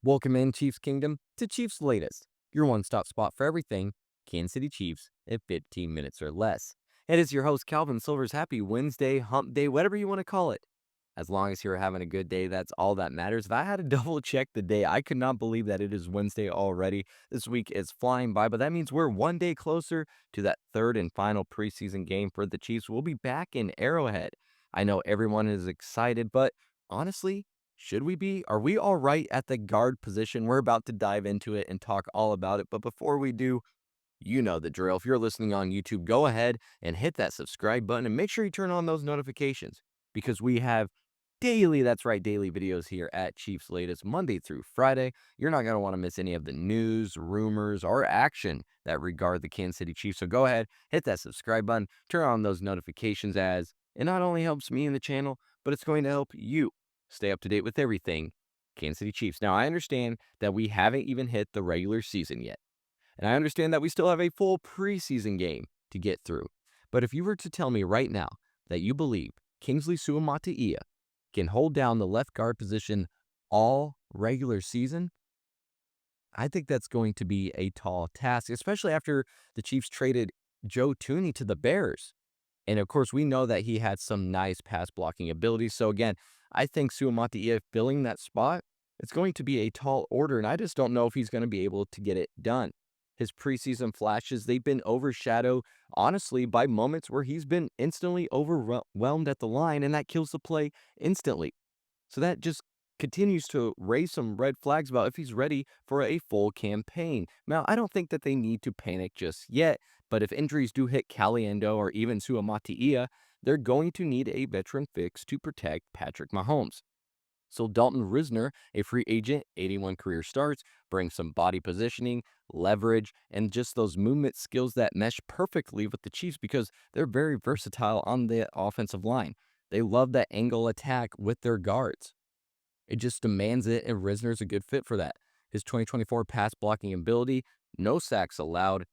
Welcome in, Chiefs Kingdom, to Chiefs Latest, your one-stop spot for everything Kansas City Chiefs in 15 minutes or less. It is your host, Calvin Silvers. Happy Wednesday, hump day, whatever you want to call it. As long as you're having a good day, that's all that matters. If I had to double check the day, I could not believe that it is Wednesday already. This week is flying by, but that means we're one day closer to that third and final preseason game for the Chiefs. We'll be back in Arrowhead. I know everyone is excited, but honestly, should we be? Are we all right at the guard position? We're about to dive into it and talk all about it. But before we do, you know the drill. If you're listening on YouTube, go ahead and hit that subscribe button and make sure you turn on those notifications because we have daily, that's right, daily videos here at Chiefs Latest, Monday through Friday. You're not going to want to miss any of the news, rumors, or action that regard the Kansas City Chiefs. So go ahead, hit that subscribe button, turn on those notifications as it not only helps me in the channel, but it's going to help you stay up to date with everything Kansas City Chiefs. Now, I understand that we haven't even hit the regular season yet. And I understand that we still have a full preseason game to get through. But if you were to tell me right now that you believe Kingsley Suamataia can hold down the left guard position all regular season, I think that's going to be a tall task, especially after the Chiefs traded Joe Tooney to the Bears. And of course, we know that he had some nice pass blocking abilities. So again, I think Suamataia filling that spot, it's going to be a tall order, and I just don't know if he's going to be able to get it done. His preseason flashes, they've been overshadowed, honestly, by moments where he's been instantly overwhelmed at the line, and that kills the play instantly. So that just continues to raise some red flags about if he's ready for a full campaign. Now, I don't think that they need to panic just yet, but if injuries do hit Caliendo or even Suamataia, they're going to need a veteran fix to protect Patrick Mahomes. So Dalton Risner, a free agent, 81 career starts, brings some body positioning, leverage, and just those movement skills that mesh perfectly with the Chiefs because they're very versatile on the offensive line. They love that angle attack with their guards. It just demands it, and Risner's a good fit for that. His 2024 pass blocking ability, no sacks allowed,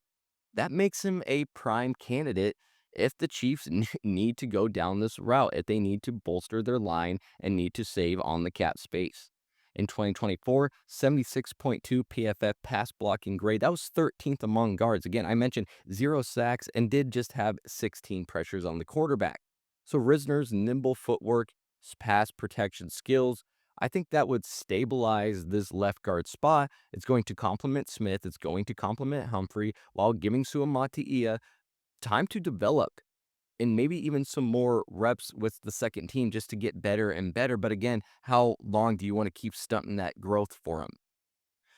that makes him a prime candidate if the Chiefs need to go down this route, if they need to bolster their line and need to save on the cap space. In 2024, 76.2 PFF pass blocking grade. That was 13th among guards. Again, I mentioned 0 sacks and did just have 16 pressures on the quarterback. So Risner's nimble footwork, pass protection skills, I think that would stabilize this left guard spot. It's going to complement Smith. It's going to complement Humphrey while giving Suamataia time to develop and maybe even some more reps with the second team just to get better and better. But again, how long do you want to keep stunting that growth for him?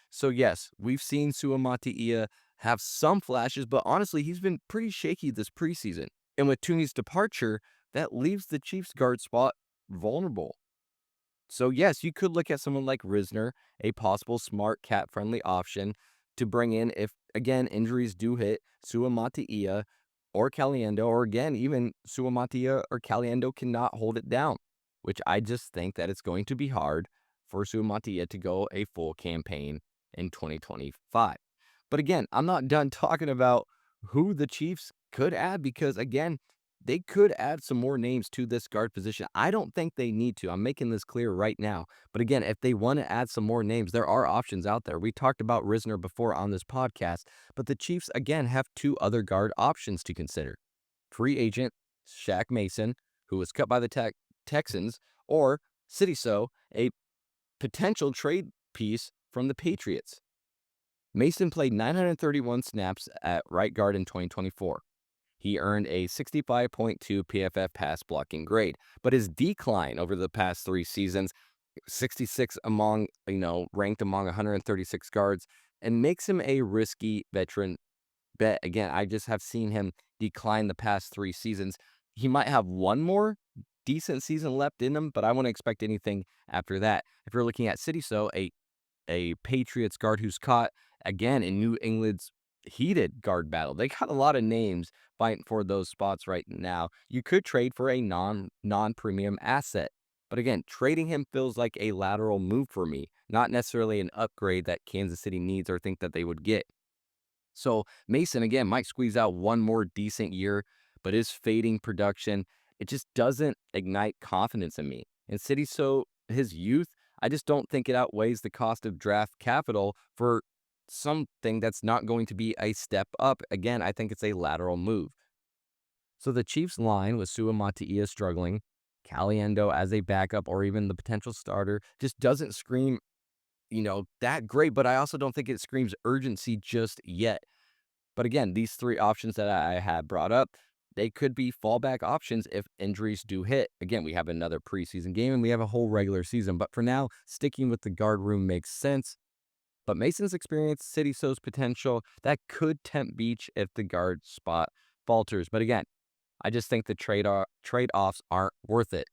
So yes, we've seen Suamataia have some flashes, but honestly, he's been pretty shaky this preseason. And with Tooney's departure, that leaves the Chiefs guard spot vulnerable. So yes, you could look at someone like Risner, a possible smart cat-friendly option to bring in if, again, injuries do hit Suamataia or Caliendo, or again, even Suamataia or Caliendo cannot hold it down, which I just think that it's going to be hard for Suamataia to go a full campaign in 2025. But again, I'm not done talking about who the Chiefs could add because, again, they could add some more names to this guard position. I don't think they need to. I'm making this clear right now. But again, if they want to add some more names, there are options out there. We talked about Risner before on this podcast, but the Chiefs, again, have 2 other guard options to consider. Free agent Shaq Mason, who was cut by the Texans, or City a potential trade piece from the Patriots. Mason played 931 snaps at right guard in 2024. He earned a 65.2 PFF pass blocking grade, but his decline over the past 3 seasons, 66 among, ranked among 136 guards, and makes him a risky veteran bet. Again, I just have seen him decline the past 3 seasons. He might have one more decent season left in him, but I wouldn't expect anything after that. If you're looking at a Patriots guard who's caught, again, in New England's heated guard battle. They got a lot of names fighting for those spots right now. You could trade for a non-premium asset. But again, trading him feels like a lateral move for me, not necessarily an upgrade that Kansas City needs or think that they would get. So Mason, again, might squeeze out one more decent year, but his fading production, it just doesn't ignite confidence in me. And his youth, I just don't think it outweighs the cost of draft capital for something that's not going to be a step up. Again, I think it's a lateral move. So the Chiefs line with Sua Matia struggling, Caliendo as a backup or even the potential starter just doesn't scream, that great, but I also don't think it screams urgency just yet. But again, these three options that I had brought up, they could be fallback options if injuries do hit. Again, we have another preseason game and we have a whole regular season. But for now, sticking with the guard room makes sense. But Mason's experience, City So's potential, that could tempt Beach if the guard spot falters. But again, I just think the trade-offs aren't worth it.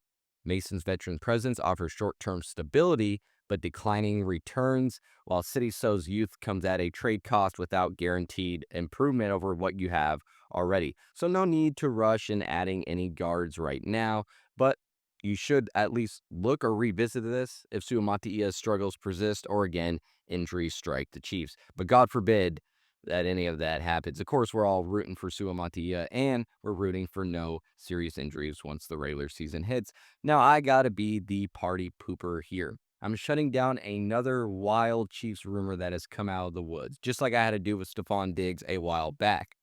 Mason's veteran presence offers short-term stability, but declining returns, while City So's youth comes at a trade cost without guaranteed improvement over what you have already. So no need to rush in adding any guards right now, but you should at least look or revisit this if Suamatia's struggles persist or again, injuries strike the Chiefs. But God forbid that any of that happens. Of course, we're all rooting for Suamatia, and we're rooting for no serious injuries once the regular season hits. Now, I gotta be the party pooper here. I'm shutting down another wild Chiefs rumor that has come out of the woods, just like I had to do with Stephon Diggs a while back.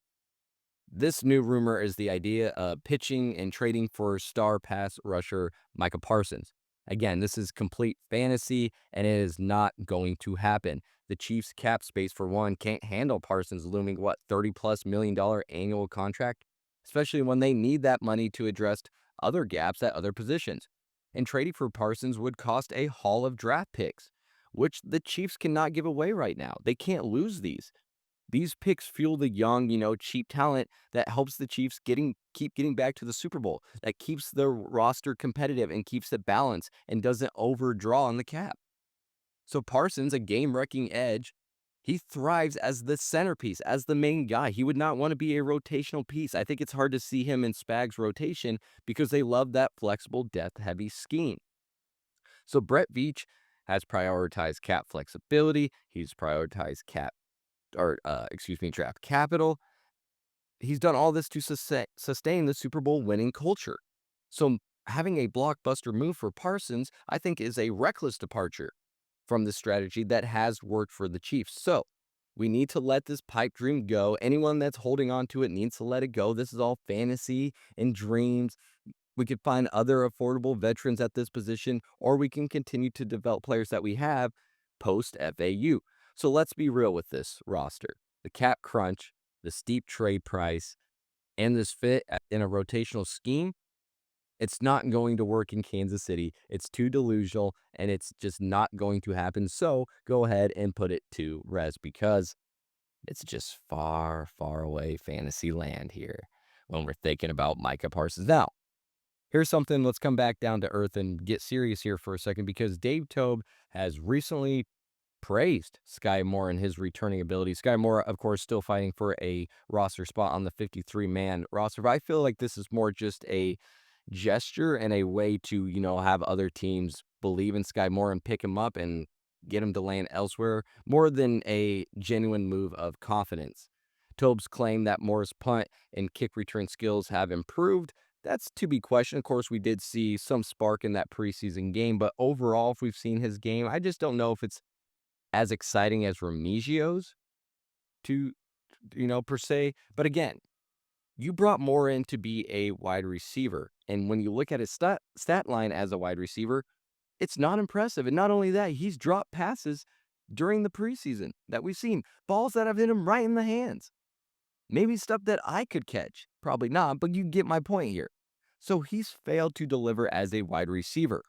This new rumor is the idea of pitching and trading for star pass rusher Micah Parsons. Again, this is complete fantasy, and it is not going to happen. The Chiefs' cap space, for one, can't handle Parsons' looming, $30+ million annual contract, especially when they need that money to address other gaps at other positions. And trading for Parsons would cost a haul of draft picks, which the Chiefs cannot give away right now. They can't lose these. These picks fuel the young, cheap talent that helps the Chiefs keep getting back to the Super Bowl, that keeps their roster competitive and keeps it balanced and doesn't overdraw on the cap. So Parsons, a game-wrecking edge, he thrives as the centerpiece, as the main guy. He would not want to be a rotational piece. I think it's hard to see him in Spags' rotation because they love that flexible, depth-heavy scheme. So Brett Veach has prioritized cap flexibility. He's prioritized draft capital. He's done all this to sustain the Super Bowl winning culture. So having a blockbuster move for Parsons, I think, is a reckless departure from the strategy that has worked for the Chiefs. So we need to let this pipe dream go. Anyone that's holding on to it needs to let it go. This is all fantasy and dreams. We could find other affordable veterans at this position, or we can continue to develop players that we have post FAU. So let's be real with this roster. The cap crunch, the steep trade price, and this fit in a rotational scheme, it's not going to work in Kansas City. It's too delusional, and it's just not going to happen. So go ahead and put it to rest because it's just far, far away fantasy land here when we're thinking about Micah Parsons. Now, here's something, let's come back down to earth and get serious here for a second because Dave Toub has recently praised Sky Moore and his returning ability. Sky Moore, of course, still fighting for a roster spot on the 53-man roster, but I feel like this is more just a gesture and a way to, have other teams believe in Sky Moore and pick him up and get him to land elsewhere, more than a genuine move of confidence. Toub's claim that Moore's punt and kick return skills have improved, that's to be questioned. Of course, we did see some spark in that preseason game, but overall, if we've seen his game, I just don't know if it's as exciting as Remigio's per se. But again, you brought Moore in to be a wide receiver. And when you look at his stat line as a wide receiver, it's not impressive. And not only that, he's dropped passes during the preseason that we've seen, balls that have hit him right in the hands. Maybe stuff that I could catch. Probably not, but you get my point here. So he's failed to deliver as a wide receiver.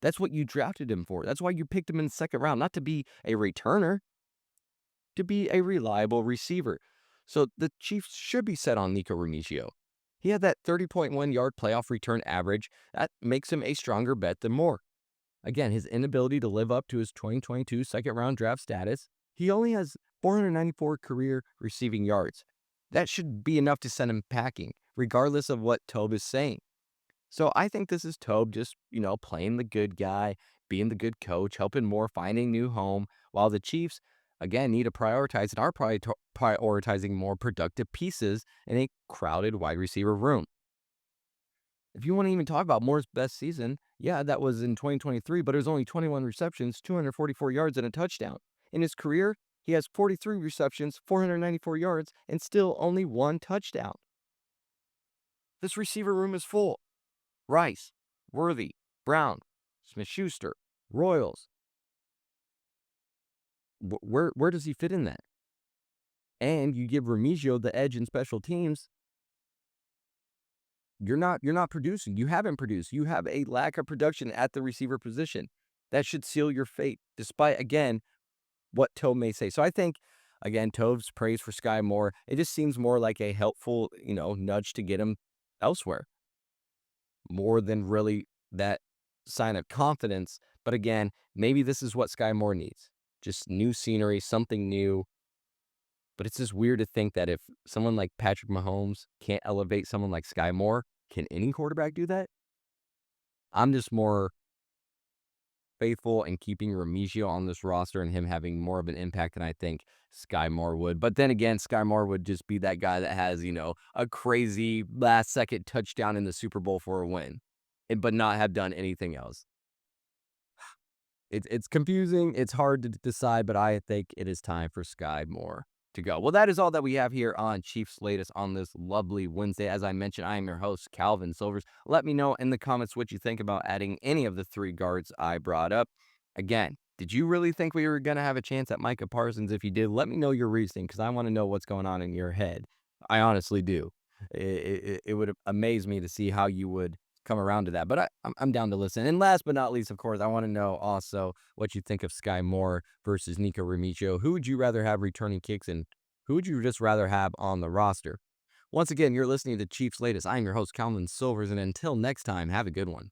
That's what you drafted him for. That's why you picked him in the second round, not to be a returner, to be a reliable receiver. So the Chiefs should be set on Nico Remigio. He had that 30.1-yard playoff return average. That makes him a stronger bet than Moore. Again, his inability to live up to his 2022 second-round draft status, he only has 494 career receiving yards. That should be enough to send him packing, regardless of what Toub is saying. So I think this is Toub just, playing the good guy, being the good coach, helping Moore finding new home, while the Chiefs, again, need to prioritize and are prioritizing more productive pieces in a crowded wide receiver room. If you want to even talk about Moore's best season, yeah, that was in 2023, but it was only 21 receptions, 244 yards, and a touchdown. In his career, he has 43 receptions, 494 yards, and still only one touchdown. This receiver room is full. Rice, Worthy, Brown, Smith-Schuster, Royals. Where does he fit in that? And you give Remigio the edge in special teams. You're not producing. You haven't produced. You have a lack of production at the receiver position. That should seal your fate, despite, again, what Tove may say. So I think, again, Tove's praise for Sky Moore, it just seems more like a helpful, nudge to get him elsewhere, more than really that sign of confidence. But again, maybe this is what Sky Moore needs. Just new scenery, something new. But it's just weird to think that if someone like Patrick Mahomes can't elevate someone like Sky Moore, can any quarterback do that? I'm just more faithful in keeping Remigio on this roster and him having more of an impact than I think Sky Moore would. But then again, Sky Moore would just be that guy that has, a crazy last second touchdown in the Super Bowl for a win, but not have done anything else. It's confusing. It's hard to decide, but I think it is time for Sky Moore to go. Well, that is all that we have here on Cheifs Latest on this lovely Wednesday. As I mentioned, I am your host, Calvin Silvers. Let me know in the comments what you think about adding any of the three guards I brought up. Again, did you really think we were going to have a chance at Micah Parsons? If you did, let me know your reasoning, because I want to know what's going on in your head. I honestly do. It would amaze me to see how you would come around to that, but I'm down to listen. And last but not least, of course, I want to know also what you think of Sky Moore versus Nico Remigio. Who would you rather have returning kicks, and who would you just rather have on the roster? Once again, you're listening to Cheifs Latest. I'm your host, Calvin Silvers, and until next time, have a good one.